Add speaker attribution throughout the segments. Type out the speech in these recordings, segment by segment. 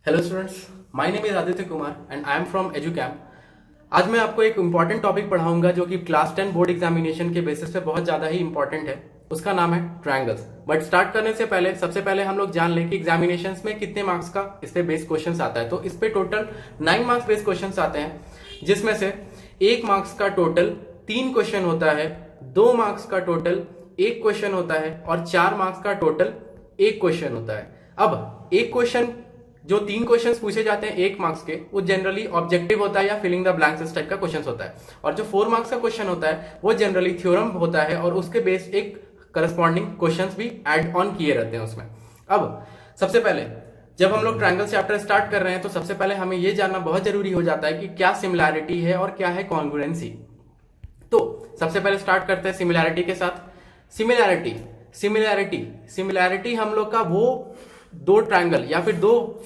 Speaker 1: Hello students, my name is Aditya Kumar and I am from Educamp. आज मैं आपको एक इम्पॉर्टेंट टॉपिक पढ़ाऊंगा जो कि क्लास 10 बोर्ड एग्जामिनेशन के बेसिस पे बहुत ज्यादा ही इंपॉर्टेंट है। उसका नाम है ट्रायंगल्स। बट स्टार्ट करने से पहले सबसे पहले हम लोग जान लें कि एग्जामिनेशंस में कितने मार्क्स का इस पे बेस क्वेश्चंस आता है। तो इस पे टोटल 9 मार्क्स बेस क्वेश्चंस आते हैं, जिसमें से 1 मार्क्स का टोटल 3 क्वेश्चन होता है, 2 मार्क्स का टोटल 1 क्वेश्चन होता है और 4 मार्क्स का टोटल 1 क्वेश्चन होता है। अब एक क्वेश्चन, जो 3 क्वेश्चंस पूछे जाते हैं 1 मार्क्स के, वो जनरली ऑब्जेक्टिव होता है या फिलिंग द ब्लैंक्स इस टाइप का क्वेश्चन होता है। और जो 4 मार्क्स का क्वेश्चन होता है वो जनरली थ्योरम होता है और उसके बेस एक करस्पॉन्डिंग क्वेश्चंस भी ऐड ऑन किए रहते हैं उसमें। अब सबसे पहले जब हम लोग ट्रायंगल चैप्टर स्टार्ट कर रहे हैं तो सबसे पहले हमें यह जानना बहुत जरूरी हो जाता है कि क्या सिमिलैरिटी है और क्या है कॉन्ग्रुएंसी। तो सबसे पहले स्टार्ट करते हैं सिमिलैरिटी के साथ। सिमिलैरिटी हम लोग का वो दो ट्रायंगल या फिर दो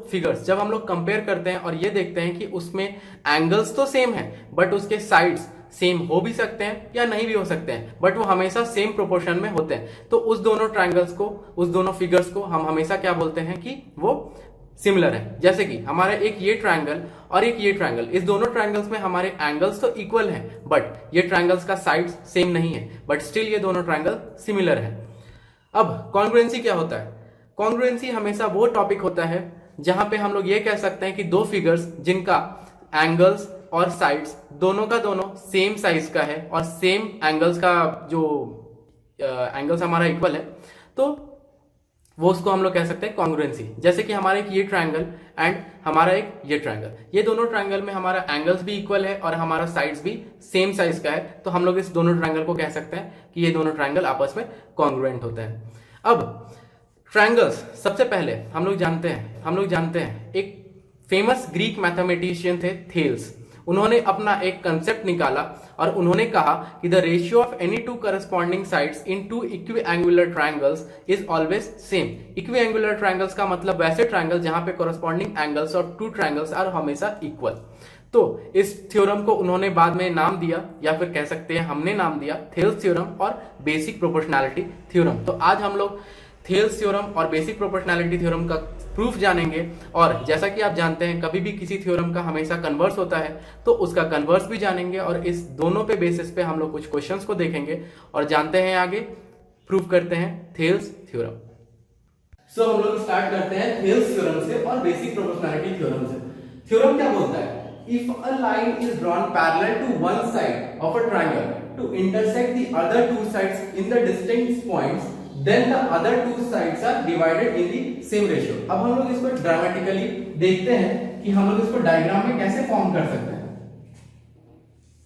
Speaker 1: फिगर्स जब हम लोग कंपेयर करते हैं और ये देखते हैं कि उसमें एंगल्स तो सेम है बट उसके साइड्स सेम हो भी सकते हैं या नहीं भी हो सकते हैं, बट वो हमेशा सेम प्रोपोर्शन में होते हैं। तो उस दोनों ट्रायंगल्स को, उस दोनों फिगर्स को हम हमेशा क्या बोलते हैं कि वो सिमिलर है। जैसे कि हमारा एक ये ट्रायंगल और एक ये ट्रायंगल, इस दोनों ट्रायंगल्स में हमारे एंगल्स तो इक्वल हैं बट ये ट्रायंगल्स का साइड्स सेम नहीं है, बट स्टिल ये दोनों ट्रायंगल सिमिलर है। अब कॉन्ग्रुएंसी क्या होता है? कॉन्ग्रुएंसी हमेशा वो टॉपिक होता है जहां पे हम लोग ये कह सकते हैं कि दो फिगर्स जिनका एंगल्स और साइड्स दोनों का दोनों सेम साइज का है और सेम एंगल्स का जो एंगल्स हमारा इक्वल है, तो वो उसको हम लोग कह सकते हैं कॉन्ग्रुएंसी। जैसे कि हमारा एक ये ट्रायंगल एंड हमारा एक ये ट्रायंगल, ये दोनों ट्रायंगल में हमारा एंगल्स भी इक्वल है और हमारा साइड्स भी सेम साइज का है, तो हम लोग इस दोनों ट्रायंगल को कह सकते हैं कि ये दोनों ट्रायंगल आपस में कॉन्ग्रुएंट होते हैं। अब ट्रायंगल्स सबसे पहले हम लोग जानते हैं एक फेमस ग्रीक मैथमेटिशियन थे थेल्स। उन्होंने अपना एक कंसेप्ट निकाला और उन्होंने कहा कि the ratio of any two corresponding sides in two equiangular triangles is always same. Equiangular triangles का मतलब वैसे ट्रायंगल जहां पे करस्पॉन्डिंग एंगल्स और टू ट्रायंगल्स आर हमेशा इक्वल। तो इस थ्योरम को उन्होंने बाद में नाम दिया, या फिर कह सकते हैं हमने नाम दिया, थेल्स थ्योरम और बेसिक प्रोपोर्शनैलिटी थ्योरम। तो आज हम लोग थेल्स थ्योरम और बेसिक प्रोपोर्शनैलिटी थ्योरम का प्रूफ जानेंगे। और जैसा कि आप जानते हैं कभी भी किसी थ्योरम का हमेशा कन्वर्स होता है, तो उसका कन्वर्स भी जानेंगे और इस दोनों पे बेसिस पे हम लोग कुछ क्वेश्चंस को देखेंगे और जानते हैं आगे प्रूफ करते हैं थेल्स थ्योरम। सो हम लोग स्टार्ट करते हैं थेल्स थ्योरम से और बेसिक प्रोपोर्शनैलिटी थ्योरम से। थ्योरम क्या बोलता है? If a line is drawn parallel to one side of a triangle to intersect the other two sides in the distinct points, then the other two sides are divided in the same ratio। अब हम लोग इसको dramatically देखते हैं कि हम लोग इसको डायग्राम में कैसे फॉर्म कर सकते हैं।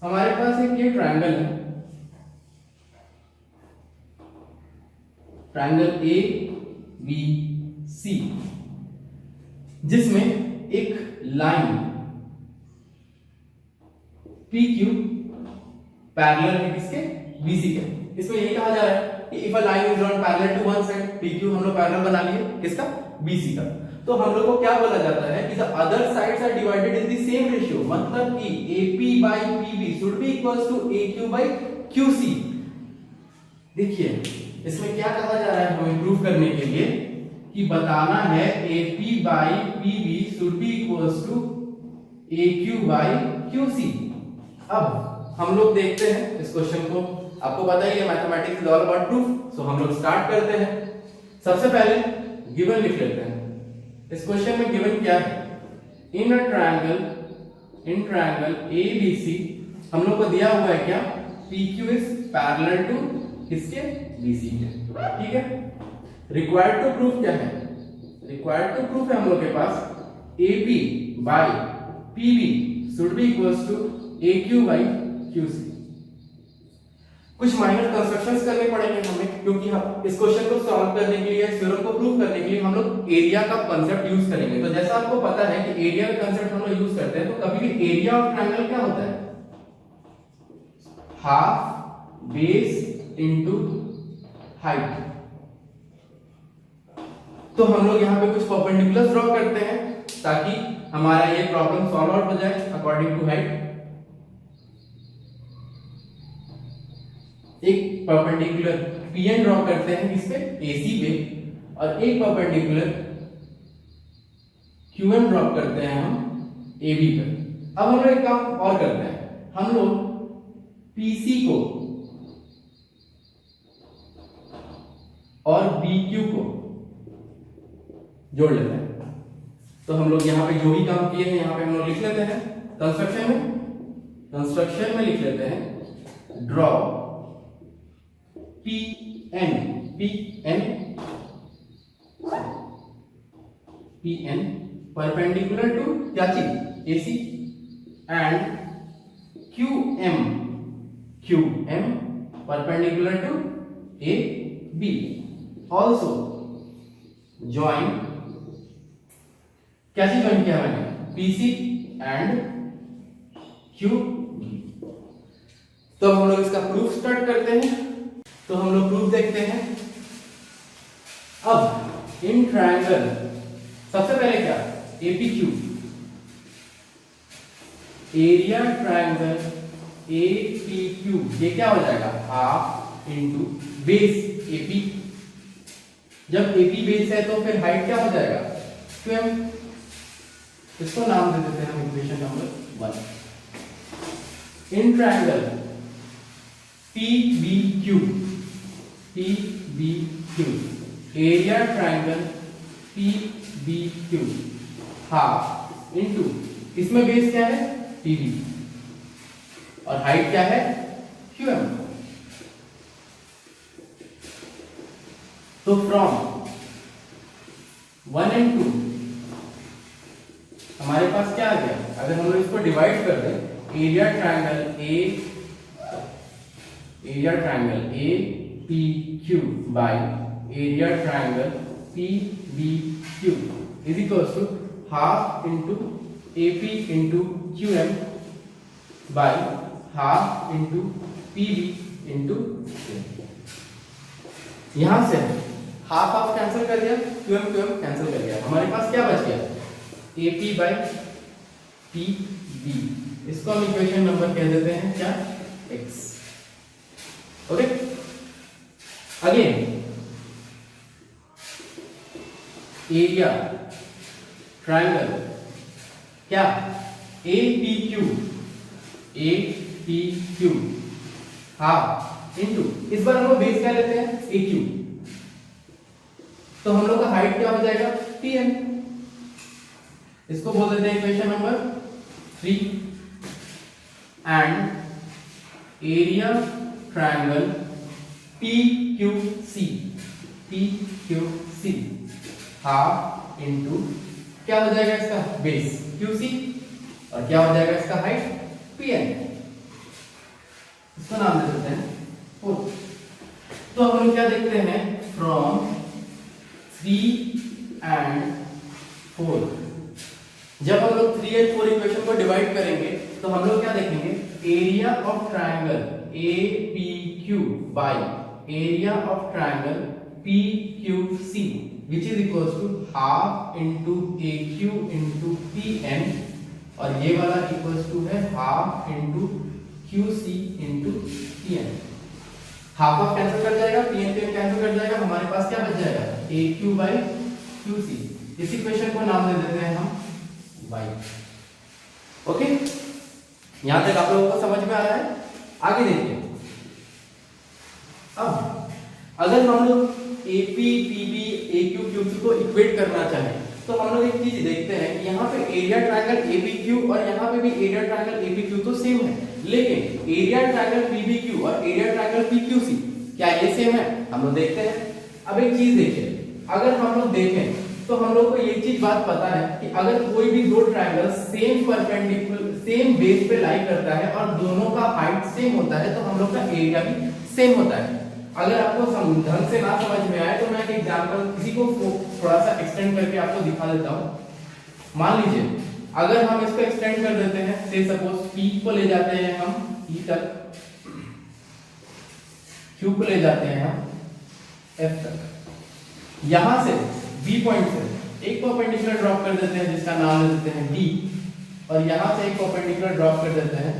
Speaker 1: हमारे पास एक ये ट्रायंगल है, ट्रायंगल ए बी सी, जिसमें एक लाइन पी क्यू पैरेलल है किसके? बीसी के। इसमें यही कहा जा रहा है If a line is drawn parallel to one side, PQ हम लोग पैरेलल बना लिए किसका? BC का। तो हम लोग को क्या बोला जाता है कि the other sides are divided in the same ratio, मतलब कि AP by PB should be equals to AQ by QC। देखिए इसमें क्या कहा जा रहा है हमें प्रूफ करने के लिए कि बताना है AP by PB should be equals to AQ by QC। अब हम लोग देखते हैं इस क्वेश्चन को। आपको पता ही है mathematics is all about proof. So हम लोग स्टार्ट करते हैं। सबसे पहले गिवन लिख लेते हैं। इस क्वेश्चन में गिवन क्या है? इन ट्रायंगल ABC हम लोग को दिया हुआ है क्या? PQ इज पैरेलल टू किसके? BC के। ठीक है। रिक्वायर्ड टू प्रूफ क्या है? रिक्वायर्ड टू प्रूफ है हम लोग के पास AP by PB should be equals to AQ by QC। कुछ माइनर कंस्ट्रक्शंस करने पड़ेंगे हमें, क्योंकि हम इस क्वेश्चन को सॉल्व करने के लिए, थ्योरम को प्रूव करने के लिए हम लोग एरिया का कांसेप्ट यूज करेंगे। तो जैसा आपको पता है कि एरिया का कांसेप्ट हम लोग यूज करते हैं, तो कभी भी एरिया ऑफ ट्रायंगल क्या होता है? Half base into height. तो हम लोग यहाँ पे कुछ परपेंडिकुलर ड्रॉ करते हैं ताकि हमारा ये प्रॉब्लम सॉल्व आउट हो जाए अकॉर्डिंग टू हाइट। एक परपेंडिकुलर PN ड्रॉ करते हैं किस पे? AC पे, और एक परपेंडिकुलर QM ड्रॉप करते हैं हम AB पे। अब हम लोग एक काम और करते हैं, हम लोग PC को और BQ को जोड़ लेते हैं। तो हम लोग यहाँ पे जो भी काम किए हैं यहाँ पे हम लोग लिख लेते हैं कंस्ट्रक्शन में लिख लेते हैं ड्रॉ PN परपेंडिकुलर टू क्या चीज AC and QM perpendicular to AB also join क्या चीज ज्वाइन किया मैंने PC एंड QB। तो हम लोग इसका प्रूफ स्टार्ट करते हैं। तो हम लोग प्रूफ देखते हैं। अब इन ट्रायंगल सबसे पहले क्या APQ एरिया ट्रायंगल APQ ये क्या हो जाएगा हाफ इनटू बेस AP। जब AP बेस है तो फिर हाइट क्या हो जाएगा QM। इसको नाम दे देते हैं हम equation number 1। In triangle PBQ area triangle PBQ half into इसमें बेस क्या है PB और हाइट क्या है QM। तो फ्रॉम 1 एंड 2 हमारे पास क्या आ गया, अगर हम लोग इसको डिवाइड कर दें area triangle APQ by area triangle PBQ is equals to half into AP into QM by half into PB into QM। यहां से हाफ कैंसिल कर दिया, QM कैंसिल कर दिया, हमारे पास क्या बच गया AP बाय PB। इसको हम इक्वेशन नंबर कह देते हैं क्या X। Okay again area triangle क्या APQ हाफ इनटू इस बार हम लोग बेस क्या लेते हैं AQ। तो हम लोग का हाइट क्या हो जाएगा PN। इसको बोल देते हैं equation number 3 and area triangle PQC half into क्या हो जाएगा इसका बेस QC और क्या हो जाएगा इसका हाइट PN। इसका नाम दे देते हैं 4। तो हम लोग क्या देखते हैं फ्रॉम 3 एंड 4 जब हम लोग 3 एंड 4 इक्वेशन को डिवाइड करेंगे तो हम लोग क्या देखेंगे area of triangle APQ by area of triangle PQC which is equals to half into AQ into PN और ये वाला equals to है half into QC into PN। Half of cancel कर जाएगा, PN कैंसिल कर जाएगा, हमारे पास क्या बच जाएगा AQ by QC। इस इक्वेशन को नाम दे देते हैं हम Y। ओके यहां तक आप लोगों को समझ में आ रहा है। आगे देखिए अब अगर हम लोग AP PB AQ QC को इक्वेट करना चाहें तो हम लोग एक चीज देखते हैं कि यहाँ पे एरिया ट्रायंगल APQ और यहाँ पे भी एरिया ट्रायंगल APQ तो सेम है, लेकिन एरिया ट्रायंगल PBQ और एरिया ट्रायंगल PQC क्या ये सेम है हम लोग देखते हैं। अब एक चीज देखिए अगर हम लोग देखें तो हम लोग को ये चीज बात पता है कि अगर कोई भी दो triangle same perpendicular same base पे लाई करता है और दोनों का हाइट सेम होता है तो हम लोग का एरिया भी सेम होता है। अगर आपको ढंग से ना समझ में आए तो मैं एक एग्जांपल किसी को थोड़ा सा एक्सटेंड करके आपको दिखा देता हूं। मान लीजिए अगर हम इसको एक्सटेंड कर देते हैं से सपोज P को ले जाते हैं हम P तक, Q को ले जाते हैं हम F तक, यहां से B पॉइंट से एक परपेंडिकुलर ड्रॉप कर देते हैं जिसका नाम दे देते हैं D और यहां से एक परपेंडिकुलर ड्रॉप कर देते हैं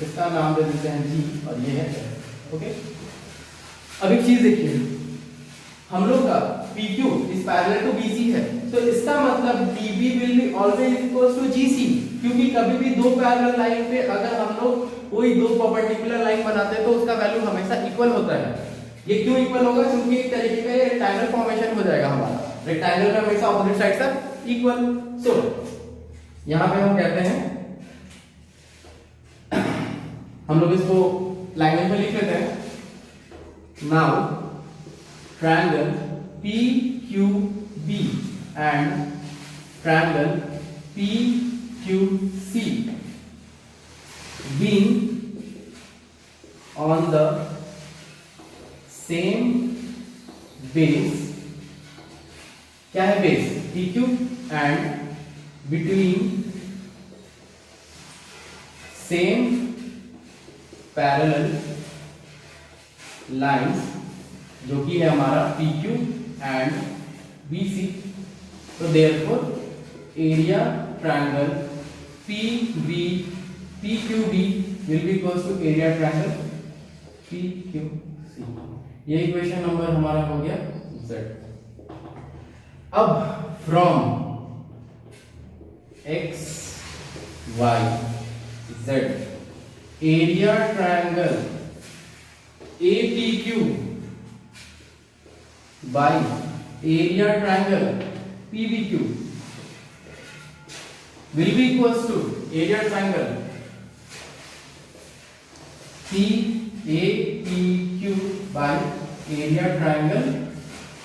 Speaker 1: इसका नाम दे देते हैं G और ये है F। ओके अब एक चीज देखिए हम लोग का PQ इस पैरेलल टू BC है तो इसका मतलब मतलब DB will be always equal to GC, क्योंकि कभी भी दो पैरेलल लाइन पे अगर हम लोग कोई दो परपेंडिकुलर लाइन बनाते हैं तो उसका वैल्यू हमेशा इक्वल होता है। ये क्यों इक्वल होगा? क्योंकि एक तरीके का ये रेक्टेंगल फॉर्मेशन हो जाएगा हमारा, रेक्टेंगल में हमेशा ऑपोजिट साइड सब इक्वल। सो यहां पे हम कहते हैं, हम लोग इसको लैंग्वेज में लिख लेते हैं, now triangle PQB and triangle PQC being on the same base, क्या है base? PQ and between same parallel lines, जो कि है हमारा PQ and BC, तो therefore area triangle PQB will be equals to area triangle PQC। ये equation number हमारा हो गया Z। अब from X Y Z area triangle APQ by area triangle PBQ will be equals to area triangle PAPQ by area triangle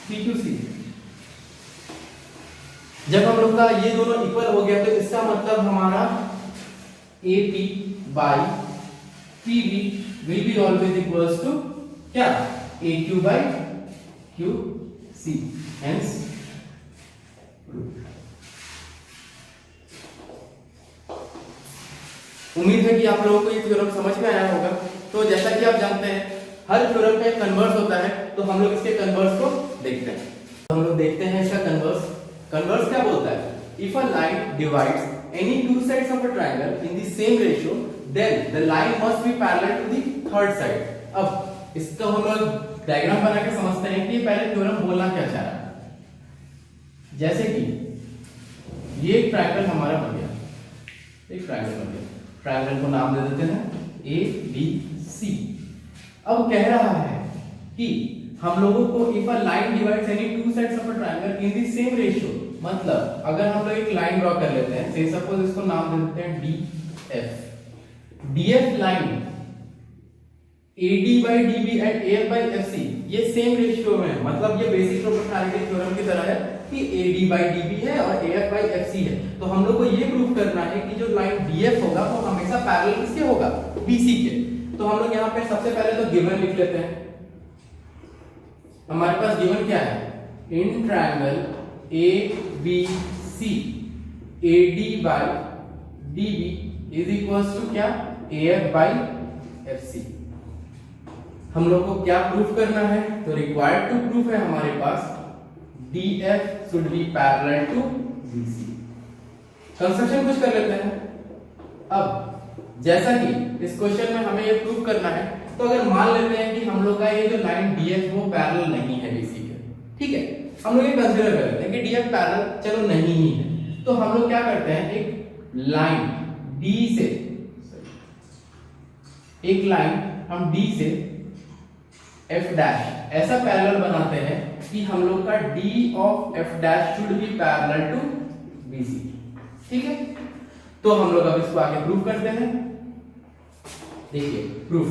Speaker 1: PQC। जब हम लोग का ये दोनों इक्वल हो गया तो इसका मतलब हमारा AP by PB will be always equals to क्या? AQ by QC, hence उम्मीद है कि आप लोगों को ये थ्योरम समझ में आया होगा। तो जैसा कि आप जानते हैं हर थ्योरम का एक कन्वर्स होता है, तो हम लोग इसके कन्वर्स को देखते हैं। हम लोग देखते हैं इसका कन्वर्स। कन्वर्स क्या बोलता है? If a line divides any two sides of a triangle in the same ratio then the line must be parallel to the third side. अब इसका हम लोग डायग्राम बना के समझते हैं कि पहले थ्योरम बोलना क्या चाह रहा है। जैसे कि ये एक ट्रायंगल हमारा बन गया, एक ट्रायंगल बन गया, ट्रायंगल को नाम दे देते हैं ABC। अब कह रहा है कि हम लोगों को if a line divides any two sides of a triangle in the same ratio, मतलब अगर हम लोग एक लाइन ड्रॉ कर लेते हैं, से सपोज इसको नाम दे देते हैं DF। DF line AD by DB and AF by FC ये सेम रेशियो में है, मतलब ये बेसिक प्रोपोर्शनैलिटी थ्योरम की तरह है कि AD by DB है और AF by FC है। तो हम लोग को ये प्रूव करना है कि जो लाइन DF होगा वो हमेशा पैरेलल किसके होगा? BC के। तो हम लोग यहाँ पे सबसे पहले तो गिवन लिख लेते हैं। हमारे पास गिवन क्या है? In triangle ABC AD by DB is equals to क्या? AF by FC। हम लोग को क्या प्रूफ करना है? तो रिक्वायर्ड टू प्रूफ है हमारे पास DF should be parallel to BC। Construction कुछ कर लेते हैं। अब जैसा कि इस क्वेश्चन में हमें ये प्रूफ करना है, तो अगर मान लेते हैं कि हम लोग का ये जो लाइन DF वो पैरेलल नहीं है BC के, ठीक है, हम लोग ये कंसीडर कर लेते हैं कि DF पैरेलल चलो नहीं ही है, तो हम लोग क्या करते हैं, एक लाइन D से, एक लाइन हम D से F डैश ऐसा पैरेलल बनाते हैं कि हम लोग का D of F dash should be parallel to BC, ठीक है। तो हम लोग अब इसको आगे प्रूफ करते हैं। देखिए प्रूफ,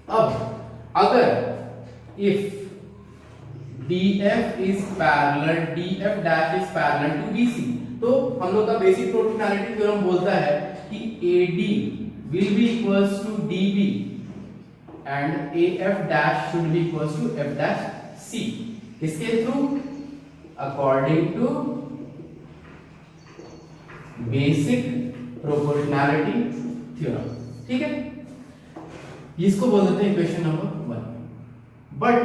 Speaker 1: अब अगर if DF is parallel, DF dash is parallel to BC, तो हम लोग का बेसिक प्रोपोर्शनैलिटी थ्योरम बोलता है कि AD will be equals to DB and AF dash should be equals to F dash C। किसके through? According to basic proportionality theorem, ठीक है। इसको बोल देते हैं इक्वेशन नंबर 1। बट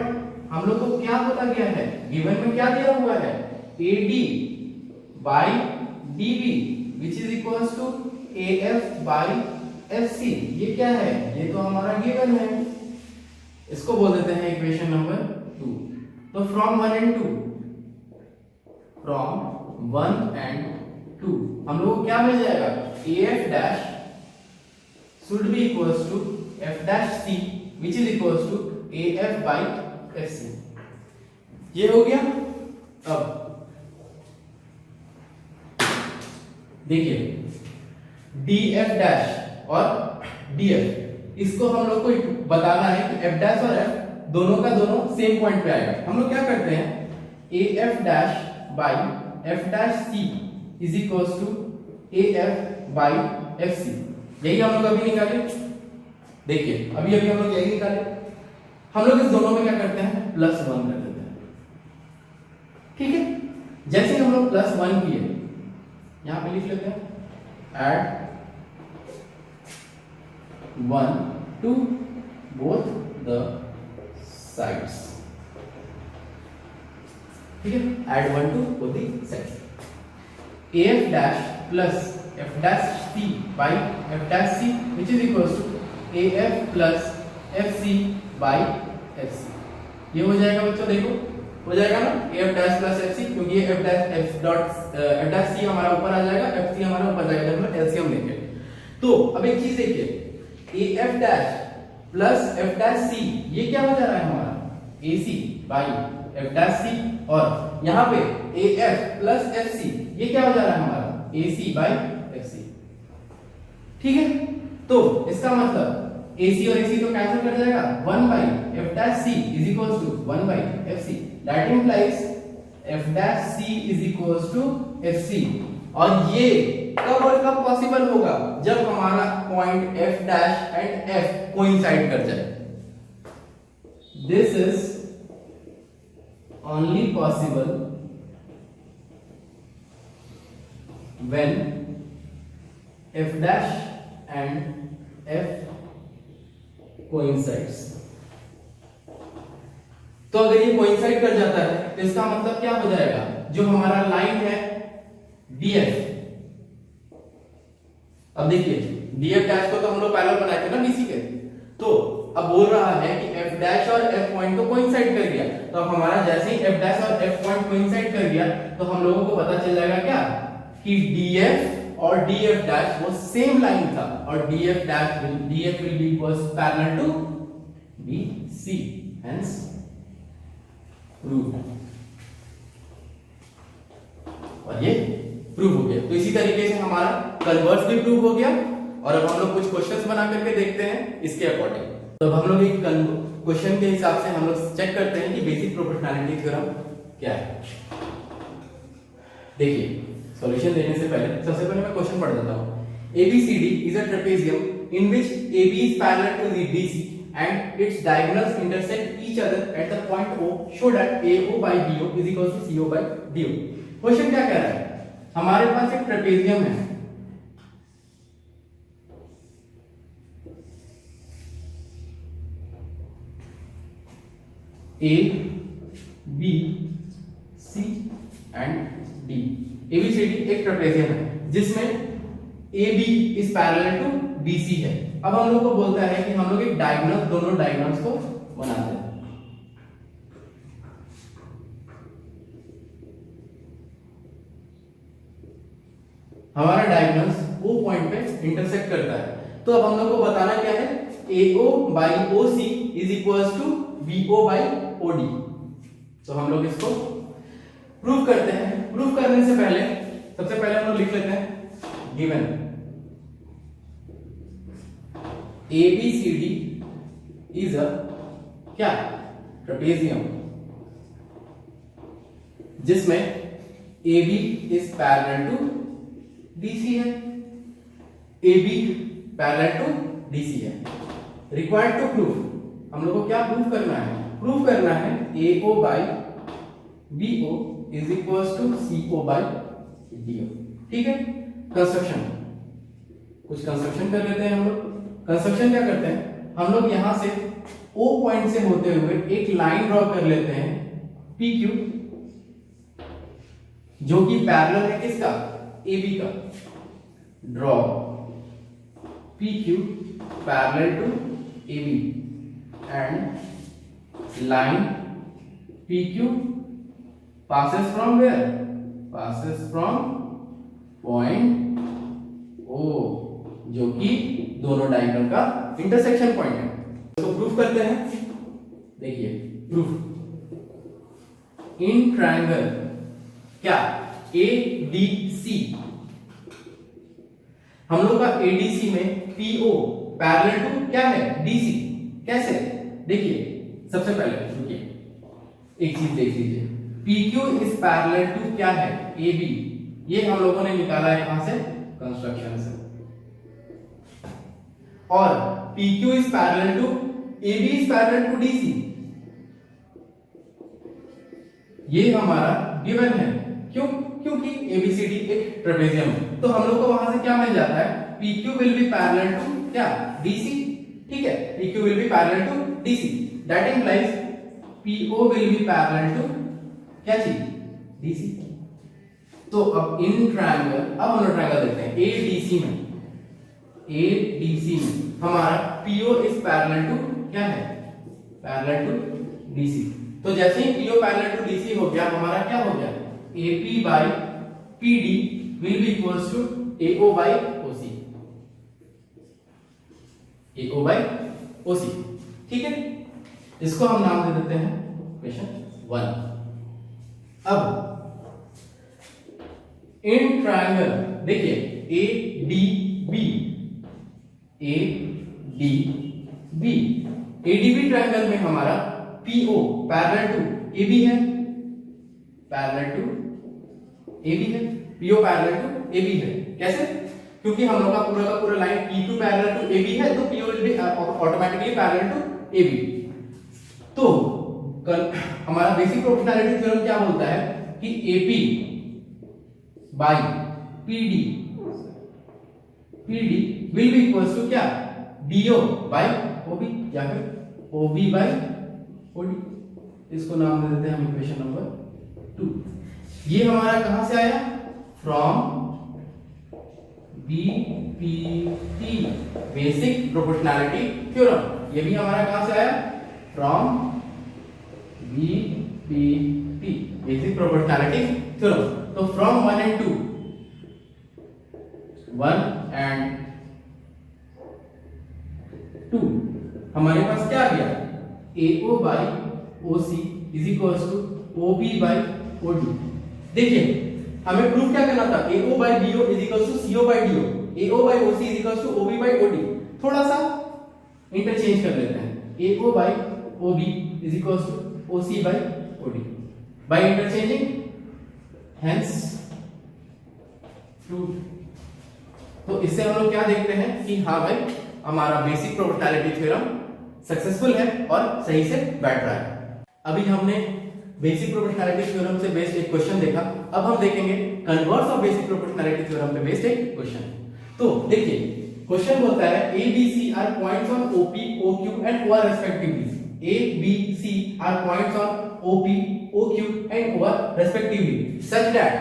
Speaker 1: हम लोग को क्या बोला गया है? गिवन में क्या दिया हुआ है? AD by DB which is equals to AF by FC। ये क्या है? ये तो हमारा गिवन है, इसको बोल देते हैं इक्वेशन नंबर 2। तो फ्रॉम 1 and 2 फ्रॉम 1 एंड 2, हम लोग को क्या मिल जाएगा, AF dash should be equals to F dash C which is equals to AF by FC। ये हो गया। अब देखिए DF डैश और DF, इसको हम लोग को बताना है कि F डैश और F दोनों का दोनों सेम पॉइंट पे आएगा। हम लोग क्या करते हैं, AF dash by F dash C is equals to AF by FC। यही हम लोग अभी निकाले। देखिए अभी अभी हम लोग यही निकाले। हम लोग इस दोनों में क्या करते हैं, +1 कर देते हैं। ठीक है, जैसे हम लोग +1 किए, यहां पे लिख लेते हैं add 1 to both the sides। ठीक है, add 1 to both the sides। AF dash plus F dash C by F dash C which is equals to AF plus FC by FC। ये हो जाएगा बच्चों, देखो हो जाएगा ना, AF dash plus FC, क्योंकि ये F dash C हमारा ऊपर आ जाएगा, FC हमारा ऊपर जाएगा जब हम LCM लेंगे। तो अब एक चीज देखिए, AF dash plus F dash C ये क्या हो जा रहा है हमारा, AC by F dash C, और यहाँ पे AF plus FC ये क्या हो जा रहा है हमारा, AC by FC। ठीक है, तो इसका मतलब AC और AC तो कैंसिल कर जाएगा, 1 by F dash C is equals to 1 by FC। That implies F dash C is equals to FC। और ये कब और कब पॉसिबल होगा, जब हमारा point F dash and F coincide कर जाए। This is only possible when F dash and F coincides। तो अगर ये कोइंसाइड कर जाता है तो इसका मतलब क्या हो जाएगा, जो हमारा लाइन है DF, अब देखिए DF डैश को तो हम लोग पैरेलल बनाए थे ना BC के, तो अब बोल रहा है कि F डैश और F पॉइंट को कोइंसाइड कर गया। तो अब हमारा जैसे ही F डैश और F पॉइंट कोइंसाइड कर गया तो हम लोगों को पता चल जाएगा क्या, कि DF और DF डैश वो सेम लाइन था, और DF will be was parallel to BC, hence prove. और ये प्रूव हो गया। तो इसी तरीके से हमारा कन्वर्स भी प्रूव हो गया। और अब हम लोग कुछ क्वेश्चंस बना करके देखते हैं इसके अकॉर्डिंग। तो अब हम लोग एक क्वेश्चन के हिसाब से हम लोग चेक करते हैं कि बेसिक प्रोपोर्शनैलिटी थ्योरम क्या है। देखिए सॉल्यूशन देने से पहले सबसे पहले मैं क्वेश्चन पढ़ देता हूं। ABCD is a trapezium in which AB is parallel to the BC and its diagonals intersect each other at the point O, show that AO by BO is equals to CO by DO। Question क्या कह रहा है, हमारे पास एक trapezium है, A, B, C and D। ABCD एक trapezium है जिसमें AB is parallel to BC है। अब हम लोग को बोलता है कि हम लोग एक डायगोनल, दोनों डायगोनल्स को बनाते हैं। हमारा डायगोनल्स वो पॉइंट पे इंटरसेक्ट करता है। तो अब हम लोग को बताना क्या है, AO by OC is equals to BO by OD। तो हम लोग इसको प्रूव करते हैं। प्रूव करने से पहले सबसे पहले हम लोग लिख लेते हैं गिवन ABCD इज अ क्या, ट्रेपेजियम, जिसमें AB is parallel to DC है, AB पैरेलल टू DC है। रिक्वायर्ड टू प्रूव, हम लोग को क्या प्रूव करना है, प्रूव करना है AO by BO is equals to CO by DO। ठीक है, कंस्ट्रक्शन, कुछ कंस्ट्रक्शन कर लेते हैं हम लोग। कंस्ट्रक्शन क्या करते हैं, हम लोग यहां से O पॉइंट से होते हुए एक लाइन ड्रॉ कर लेते हैं PQ, जो कि पैरेलल है किसका, AB का। Draw PQ parallel to AB and line PQ passes from where, passes from point O, जो कि दोनों डायगोनल का इंटरसेक्शन पॉइंट है। तो प्रूफ करते हैं। देखिए प्रूफ, इन ट्रायंगल क्या ADC, हम लोग का ADC में PO पैरेलल टू क्या है DC। कैसे? देखिए सबसे पहले रुकिए, एक चीज देख लीजिए, PQ इज पैरेलल टू क्या है AB। ये हम लोगों ने निकाला है कहां से? कंस्ट्रक्शन से। और PQ is parallel to AB is parallel to DC, ये हमारा गिवन है। क्यों? क्योंकि ABCD एक ट्रेपेजियम है। तो हम लोग को वहां से क्या मिल जाता है? PQ will be parallel to क्या DC। ठीक है, PQ will be parallel to DC, that implies PO will be parallel to क्या चीज? DC। तो अब इन ट्रायंगल, अब हम लोग ट्रायंगल देखते हैं ADC में। ADC में हमारा PO इज पैरेलल टू क्या है? Parallel to DC। तो जैसे ही PO पैरेलल टू DC हो गया, हमारा क्या हो गया? AP by PD will be equals to AO by OC। AO by OC, ठीक है। इसको हम नाम दे देते हैं क्वेश्चन 1। अब इन ट्रायंगल देखिए ADB ट्रायंगल में हमारा PO पैरेलल टू AB है, पैरेलल टू AB है, PO पैरेलल टू AB है। कैसे? क्योंकि हम लोग का पूरा line PQ parallel to AB है, तो PO will be automatically parallel to AB। तो हमारा बेसिक प्रोपोर्शनैलिटी थ्योरम क्या बोलता है कि AP by PD will be equals to क्या? DO बाय OB या फिर OB बाय OD। इसको नाम दे देते हैं हम इक्वेशन नंबर 2। ये हमारा कहां से आया? From BPT, basic proportionality theorem. ये भी हमारा कहां से आया? From BPT, basic proportionality theorem. तो फ्रॉम 1 and 2, 1 and 2 हमारे पास क्या आ गया? AO by OC is equal to OB by OD। देखिए हमें प्रूफ क्या करना था? AO by BO is equal to CO by DO, AO by OC is equal to OB by OD। थोड़ा सा इंटरचेंज कर लेते हैं, AO by OB is equal to OC by OD by interchanging, hence true. तो इससे हम लोग क्या देखते हैं कि हाँ भाई हमारा बेसिक प्रोपोर्शनैलिटी थ्योरम सक्सेसफुल है और सही से बैठ रहा है। अभी हमने बेसिक प्रोपोर्शनैलिटी थ्योरम से बेस्ड एक क्वेश्चन देखा, अब हम देखेंगे converse of basic proportionality theorem पे बेस्ड एक क्वेश्चन। तो देखिए क्वेश्चन बोलता है ABC are points on OP, OQ and OR respectively. ABC are points on OP, OQ and OR respectively such that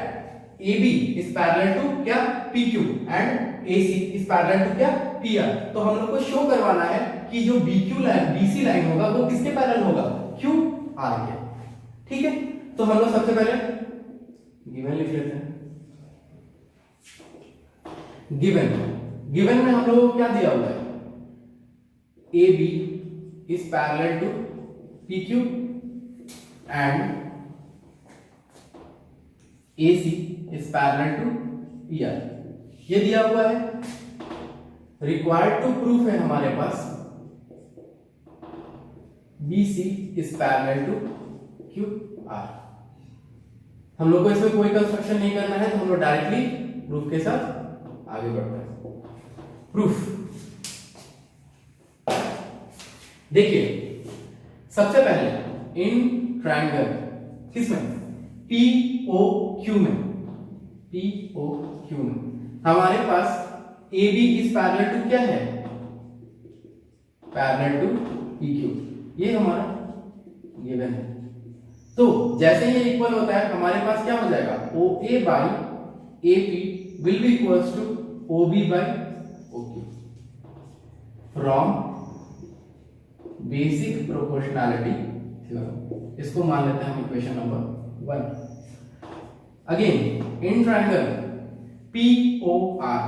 Speaker 1: AB is parallel to क्या? PQ and AC is parallel to क्या? PR। तो हम लोग को show करवाना है कि जो BQ लाइन, BC लाइन होगा वो किसके पैरेलल होगा? QR के। ठीक है, तो हम लोग सबसे पहले गिवन लिख लेते हैं। गिवन में हम लोगों को क्या दिया हुआ है? AB is parallel to PQ and AC is parallel to PR, ये दिया हुआ है। रिक्वायर्ड टू प्रूफ है हमारे पास BC is parallel to QR। हम लोग को इसमें कोई कंस्ट्रक्शन नहीं करना है, तो हम लोग डायरेक्टली प्रूफ के साथ आगे बढ़ते हैं। प्रूफ देखिए सबसे पहले इन ट्रायंगल किसमें? POQ में, POQ में हमारे पास AB इज पैरेलल टू क्या है? पैरेलल टू PQ, ये हमारा गिवन है। तो जैसे ही ये इक्वल होता है हमारे पास क्या हो जाएगा? OA by AP will be equals to OB by OQ from basic proportionality theorem. इसको मान लेते हैं हम equation number 1। Again in triangle POR,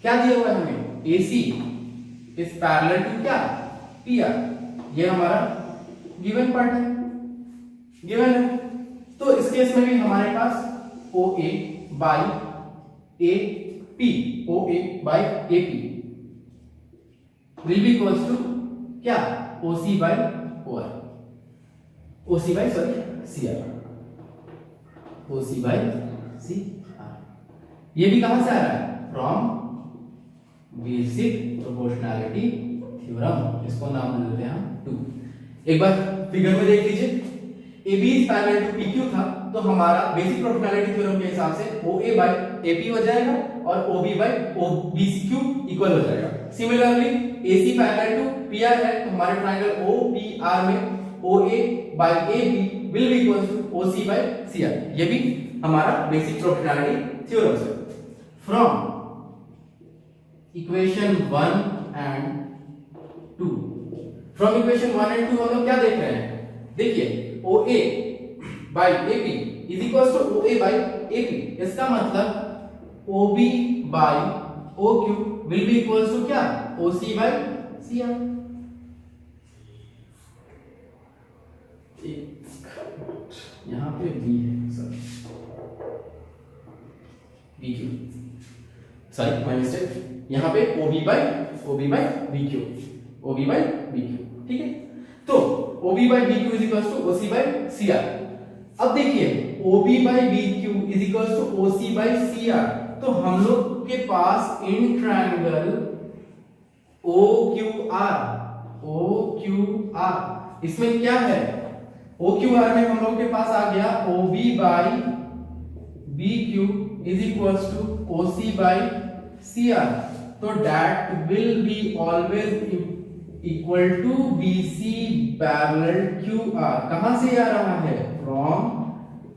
Speaker 1: क्या दिया हुआ है हमें? AC इज पैरेलल टू क्या? PR। ये हमारा गिवन पार्ट है, गिवन है। तो इस केस में भी हमारे पास OA by AP, OA by AP will be equals to क्या? OC by OR, OC by CR, OC by CR। ये भी कहां से आ रहा है? From basic proportionality theorem. इसको नाम दे देते हैं हम 2। एक बार फिगर में देख लीजिए, AB is parallel to PQ था, तो हमारा बेसिक प्रोपोर्शनैलिटी थ्योरम के हिसाब से OA बाय AP हो जाएगा और OB बाय BCQ इक्वल हो जाएगा। Similarly AC parallel to PR है, तो हमारे ट्रायंगल OPR में OA by AB will be equal to OC by CR। ये भी हमारा बेसिक प्रोपोर्शनैलिटी थ्योरम से। From equation 1 and 2, from equation 1 and 2 हम लोग क्या देख रहे हैं? देखिए OA by AP is equal to OA by AP। इसका मतलब OB by OQ will be equal to क्या? OC by CR। यहां पे B है sir, BQ, sorry my mistake. यहां पे OB by BQ, OB by BQ, ठीक है। तो OB by BQ is equal to OC by CR। अब देखिए OB by BQ is equal to OC by CR, तो हम लोग के पास इन ट्रायंगल OQR इसमें क्या है? OQR में हम लोग के पास आ गया OB by BQ is equal to OC by CR, तो that will be always equal to BC parallel QR। कहां से आ रहा है? From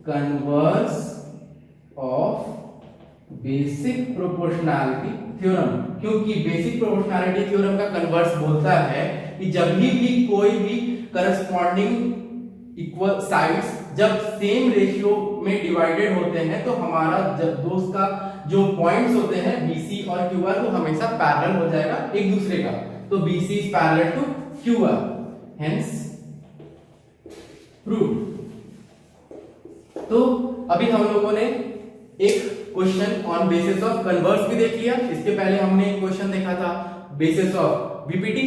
Speaker 1: converse of basic proportionality theorem, क्योंकि बेसिक प्रोपोर्शनैलिटी थ्योरम का कन्वर्स बोलता है कि जब भी कोई भी करस्पॉन्डिंग इक्वल साइड्स जब सेम रेशियो में डिवाइडेड होते हैं, तो हमारा जब दोस्त का जो पॉइंट्स होते हैं BC और QR वो हमेशा पैरेलल हो जाएगा एक दूसरे का। तो BC is parallel to QR, hence proved. तो अभी हम लोगों ने एक question on basis of converse भी देख लिया। इसके पहले हमने एक क्वेश्चन देखा था बेसिस ऑफ BPT,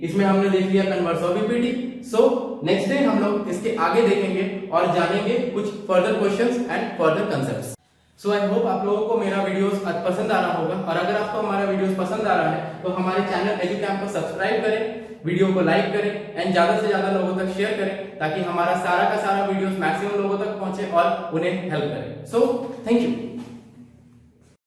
Speaker 1: इसमें हमने देख लिया converse of BPT। So next day हम लोग इसके आगे देखेंगे और जानेंगे कुछ further questions and further concepts. So I hope आप लोगों को मेरा वीडियोस पसंद आ रहा होगा, और अगर आपको हमारा वीडियोस पसंद आ रहा है तो हमारे चैनल एजुकैम्प को सब्सक्राइब करें, वीडियो को लाइक करें एंड ज्यादा से ज्यादा लोगों तक शेयर करें, ताकि हमारा सारा का सारा वीडियोस मैक्सिमम लोगों तक पहुंचे और उन्हें हेल्प करें। So thank you.